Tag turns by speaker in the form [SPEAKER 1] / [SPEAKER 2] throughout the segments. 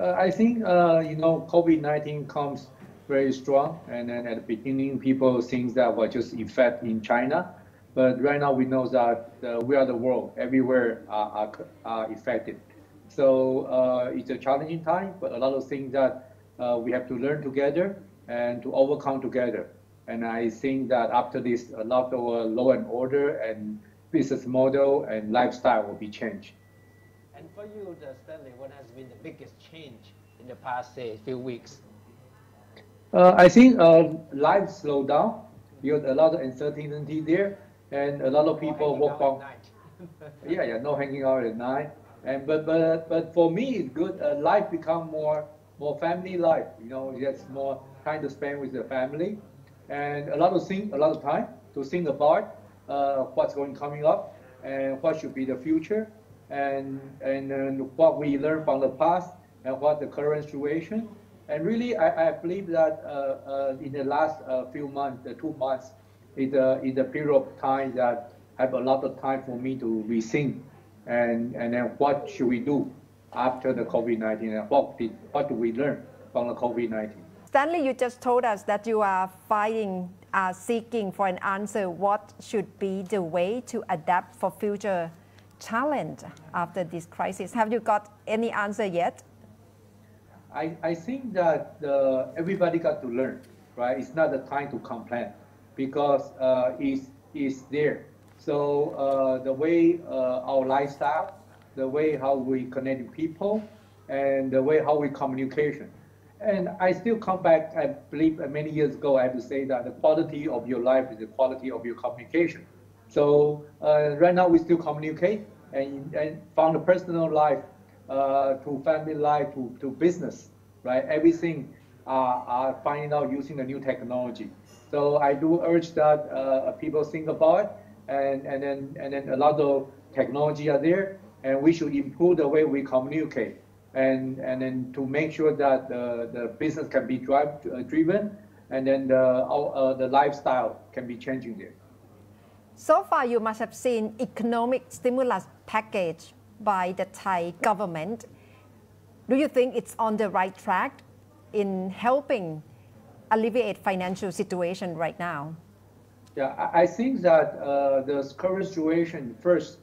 [SPEAKER 1] I think COVID-19 comes very strong, and then at the beginning, people think that was just effect in China, but right now we know that we are the world, everywhere are affected. So it's a challenging time, but a lot of things that we have to learn together and to overcome together. And I think that after this, a lot of law and order and business model and lifestyle will be changed.
[SPEAKER 2] And for you, Stanley, what has been the biggest change in the past, say, few weeks?
[SPEAKER 1] I think life slowed down because a lot of uncertainty there, and a lot of people work from. Yeah, no hanging out at night. And but for me, it's good. Life become more family life. Just more time to spend with the family, and a lot of time to think about what's coming up, and what should be the future, and what we learned from the past and what the current situation. And really, I believe that in the last few months, the 2 months, is a period of time that have a lot of time for me to rethink, and then what should we do after the COVID-19, and what do we learn from the COVID-19.
[SPEAKER 3] Stanley, you just told us that you are seeking for an answer. What should be the way to adapt for future challenge after this crisis? Have you got any answer yet?
[SPEAKER 1] I think that everybody got to learn, right? It's not the time to complain because it's there. So the way our lifestyle, the way how we connect with people, and the way how we communication. And I still come back, I believe many years ago, I have to say that the quality of your life is the quality of your communication. So right now we still communicate, and from the personal life to family life to business, right? Everything are finding out using the new technology. So I do urge that people think about it, and then a lot of technology are there, and we should improve the way we communicate, and then to make sure that the business can be driven, and then the lifestyle can be changing there.
[SPEAKER 3] So far, you must have seen economic stimulus package by the Thai government. Do you think it's on the right track in helping alleviate financial situation right now?
[SPEAKER 1] Yeah, I think that the current situation, first,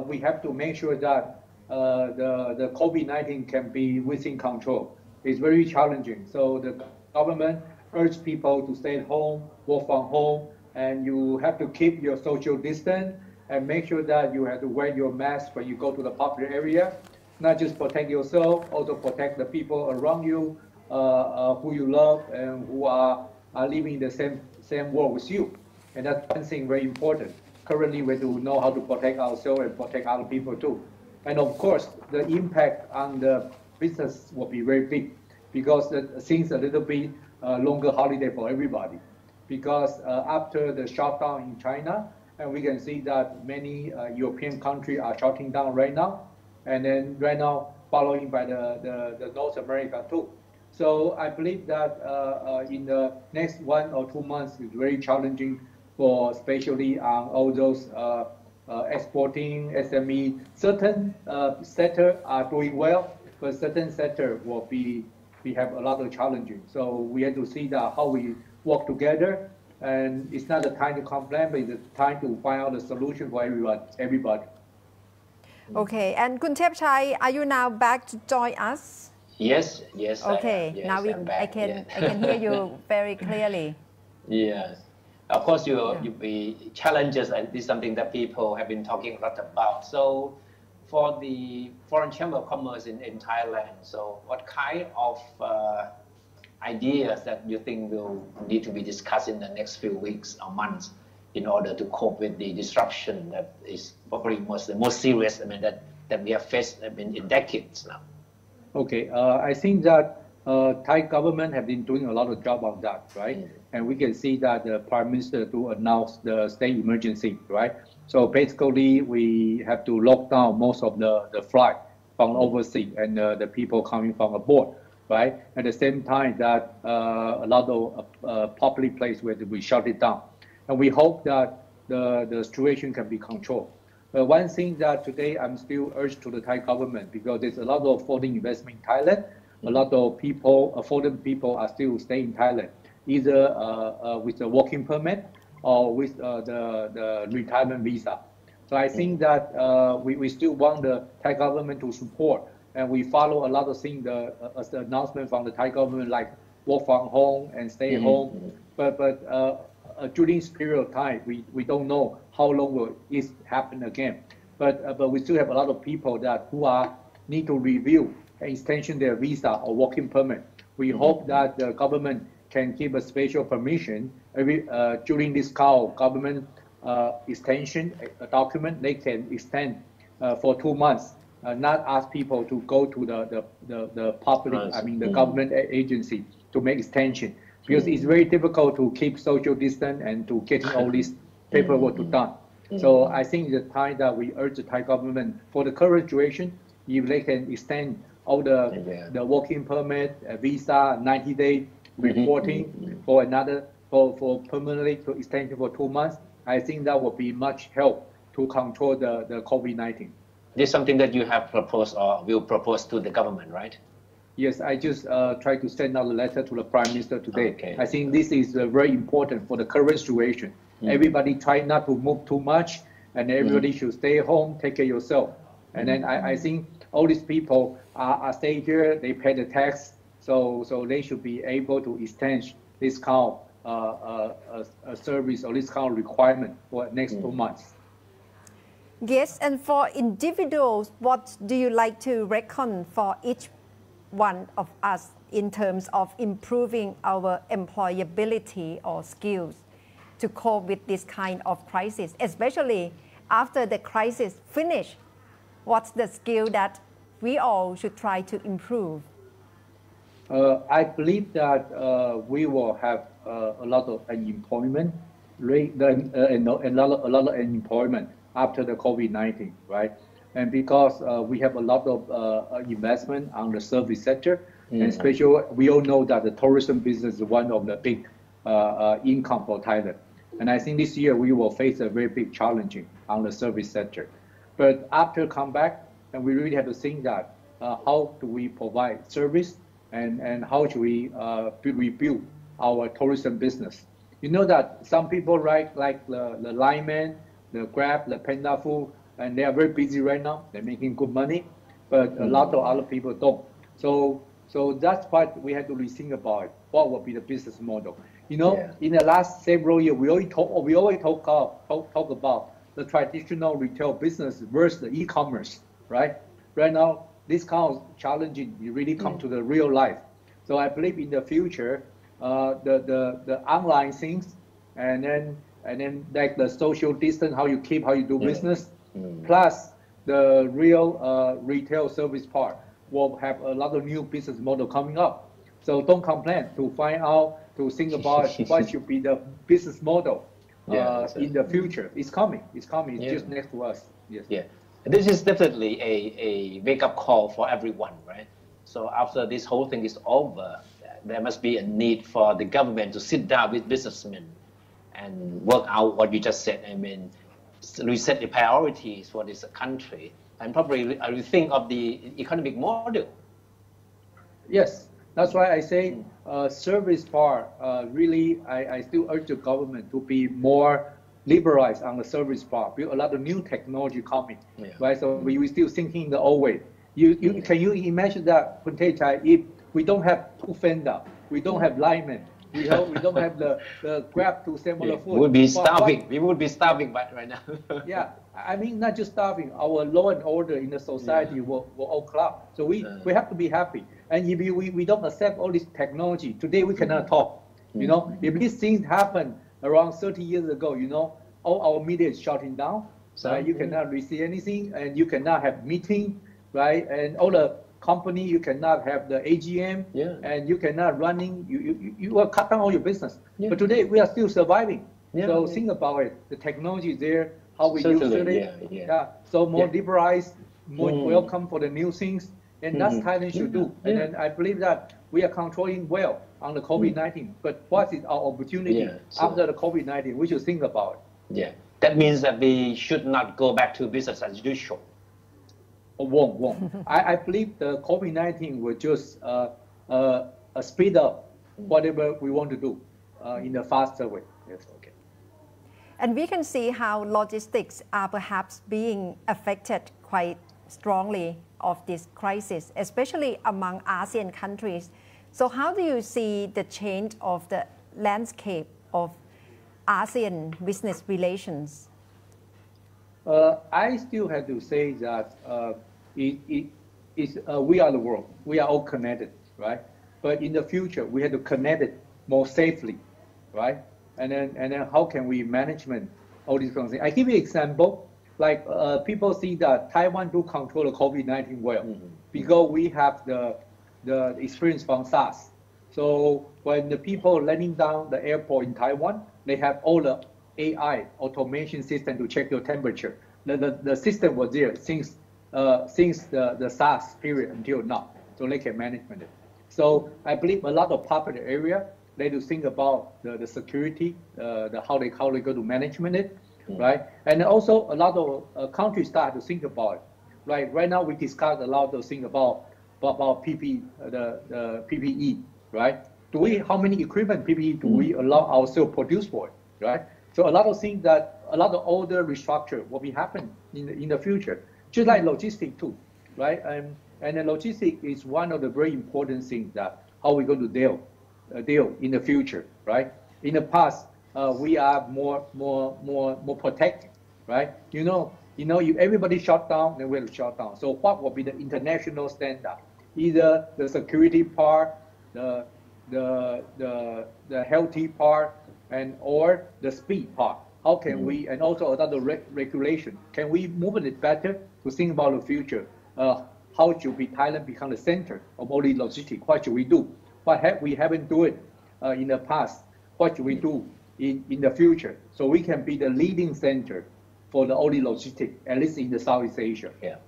[SPEAKER 1] we have to make sure that the COVID-19 can be within control. It's very challenging. So the government urged people to stay at home, work from home, and you have to keep your social distance and make sure that you have to wear your mask when you go to the public area. Not just protect yourself, also protect the people around you, who you love and who are living in the same world with you. And that's one thing very important. Currently, we do know how to protect ourselves and protect other people too. And of course, the impact on the business will be very big because things a little bit longer holiday for everybody. Because after the shutdown in China, and we can see that many European countries are shutting down right now, and then right now following by the North America too. So I believe that in the next 1 or 2 months is very challenging for especially on all those exporting SME. Certain sectors are doing well, but certain sectors will we have a lot of challenges. So we have to see that how we work together, and it's not the time to complain, but it's the time to find out a solution for everybody.
[SPEAKER 3] Okay, and Kun Thepchai, are you now back to join us?
[SPEAKER 2] Yes.
[SPEAKER 3] Okay,
[SPEAKER 2] yes,
[SPEAKER 3] now I can hear you very clearly.
[SPEAKER 2] Yes. Of course, you be challenges, and this is something that people have been talking a lot about. So, for the Foreign Chamber of Commerce in Thailand, so what kind of ideas that you think will need to be discussed in the next few weeks or months in order to cope with the disruption that is probably the most serious, that we have faced in decades now? Okay,
[SPEAKER 1] I think that Thai government have been doing a lot of job on that, right? And we can see that the Prime Minister to announce the state emergency, right? So basically, we have to lock down most of the flight from overseas and the people coming from abroad, right? At the same time, that a lot of public place where we shut it down, and we hope that the situation can be controlled. But one thing that today I'm still urged to the Thai government, because there's a lot of foreign investment in Thailand, a lot of people, foreign people, are still staying in Thailand, either with a working permit or with the retirement visa. So I think that we still want the Thai government to support, and we follow a lot of things, as the announcement from the Thai government, like work from home and stay home. But during this period of time, we don't know how long will it happen again. But we still have a lot of people who need to review and extension their visa or working permit. We hope that the government can give a special permission during this government extension document. They can extend for 2 months, not ask people to go to the public, the government agency to make extension, because it's very difficult to keep social distance and to getting all this paperwork done. So I think it's the time that we urge the Thai government, for the current situation, if they can extend all the working permit, visa, 90-day reporting for permanently to extend for 2 months, I think that will be much help to control the COVID-19.
[SPEAKER 2] This is something that you have proposed or will propose to the government, right?
[SPEAKER 1] Yes, I just tried to send out a letter to the Prime Minister today. Okay. I think this is very important for the current situation. Everybody try not to move too much, and everybody should stay home, take care of yourself. And then I think all these people are staying here, they pay the tax, so they should be able to extend this kind of service or this kind of requirement for the next 2 months.
[SPEAKER 3] Yes, and for individuals, what do you like to reckon for each one of us in terms of improving our employability or skills to cope with this kind of crisis, especially after the crisis finish? What's the skill that we all should try to improve?
[SPEAKER 1] I believe that we will have a lot of unemployment rate, a lot of unemployment after the COVID-19, right? And because we have a lot of investment on the service sector, and especially we all know that the tourism business is one of the big income for Thailand. And I think this year we will face a very big challenge on the service sector. But after comeback, and we really have to think that how do we provide service and how should we rebuild our tourism business? You know that some people, right, like the lineman, the Grab, the Panda Food, and they are very busy right now. They're making good money, but a lot of other people don't. So that's what we have to rethink about. What will be the business model? You know, in the last several years, we always talk about the traditional retail business versus the e-commerce, right? Right now, this kind of challenging, you really come to the real life. So I believe in the future, the online things, and then like the social distance, how you do business, plus the real retail service part will have a lot of new business model coming up. So don't complain, to find out, to think about what should be the business model in the future. It's coming. It's just next to us. Yes.
[SPEAKER 2] Yeah. This is definitely a wake-up call for everyone, right? So after this whole thing is over, there must be a need for the government to sit down with businessmen and work out what you just said. I mean, reset the priorities for this country and probably rethink of the economic model.
[SPEAKER 1] Yes, that's why I say service part, really, I still urge the government to be more liberalized on the service part. A lot of new technology coming, right? So we still thinking the old way. Can you imagine that, if we don't have food vendor, we don't have linemen, we don't have the Grab to send all the food.
[SPEAKER 2] We would be starving. We would be starving right now.
[SPEAKER 1] Yeah, I mean, not just starving. Our law and order in the society will all collapse. So we have to be happy. And if we don't accept all this technology, today we cannot talk. You know, if these things happen around 30 years ago, you know, all our media is shutting down. So you cannot receive anything, and you cannot have meeting, right? And all the company, you cannot have the AGM, and you cannot running. You will cut down all your business. But today we are still surviving. So think about it. The technology is there. How we use it. So more liberalized, more welcome for the new things, and that's Thailand should do. And then I believe that we are controlling well on the COVID-19. But what is our opportunity after the COVID-19? We should think about it.
[SPEAKER 2] Yeah, that means that we should not go back to business as usual.
[SPEAKER 1] won't. I believe the COVID-19 will just speed up whatever we want to do in a faster way. Yes. Okay.
[SPEAKER 3] And we can see how logistics are perhaps being affected quite strongly of this crisis, especially among ASEAN countries. So how do you see the change of the landscape of ASEAN business relations?
[SPEAKER 1] I still have to say that we are the world. We are all connected, right? But in the future, we have to connect it more safely, right? And then how can we management all these kind of things? I give you an example. Like people see that Taiwan do control the COVID-19 well because we have the experience from SARS. So when the people landing down the airport in Taiwan, they have all the AI automation system to check your temperature. The system was there since the SARS period until now, so they can manage it. So I believe a lot of popular area they do think about the security, how they go to management it, right? And also a lot of countries start to think about it. Right now we discussed a lot of things about PPE, the PPE, right? How many equipment PPE do we allow ourselves produce for it, right? So a lot of things that a lot of older restructure will be happening in the future, just like logistics too, right? And the logistics is one of the very important things that how we're going to deal in the future, right? In the past, we are more protected, right? Everybody shut down, then we have to shut down. So what will be the international standard? Either the security part, the healthy part, or the speed part. How can we, and also another regulation, can we move it better to think about the future? How should Thailand become the center of all the logistics? What should we do? We haven't do it in the past. What should we do in the future? So we can be the leading center for the all the logistics, at least in the Southeast Asia.
[SPEAKER 2] Yeah.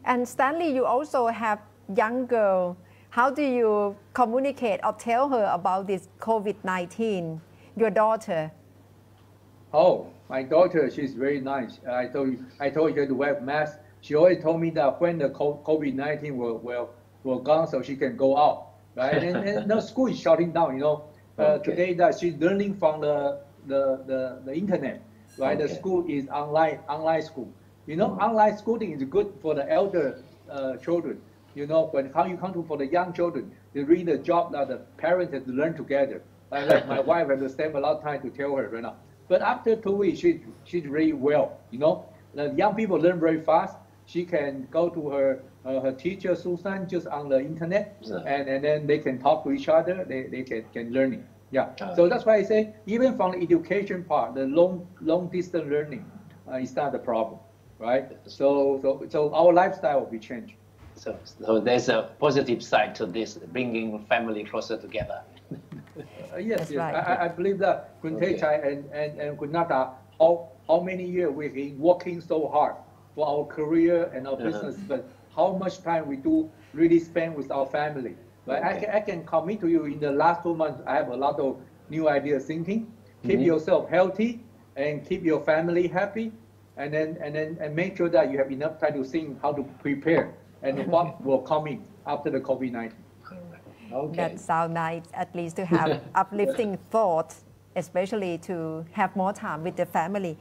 [SPEAKER 3] And Stanley, you also have young girl. How do you communicate or tell her about this COVID-19, your daughter?
[SPEAKER 1] Oh, my daughter, she's very nice. I told her to wear mask. She always told me that when the COVID-19 will gone, so she can go out, right? and the school is shutting down. Today that she's learning from the internet, right? Okay. The school is online school. Online schooling is good for the elder children. When how you come to for the young children, they read the job that the parents have to learn together. Like my wife has to spend a lot of time to tell her right now. But after 2 weeks, she's really well. The young people learn very fast. She can go to her teacher Susan just on the internet, and then they can talk to each other. They can learn it. Yeah. So that's why I say even from the education part, the long distance learning is not the problem, right? So our lifestyle will be changed.
[SPEAKER 2] So there's a positive side to this, bringing family closer together.
[SPEAKER 1] Yes.
[SPEAKER 3] Right.
[SPEAKER 1] I believe that Kun Chai and Kun Nata, how many years we've been working so hard for our career and our business, but how much time we do really spend with our family. Right? Okay. I can commit to you in the last 2 months, I have a lot of new ideas thinking. Keep yourself healthy and keep your family happy, and make sure that you have enough time to think how to prepare and what will come in after the COVID-19.
[SPEAKER 3] Okay. That sounds nice, at least to have uplifting thoughts, especially to have more time with the family.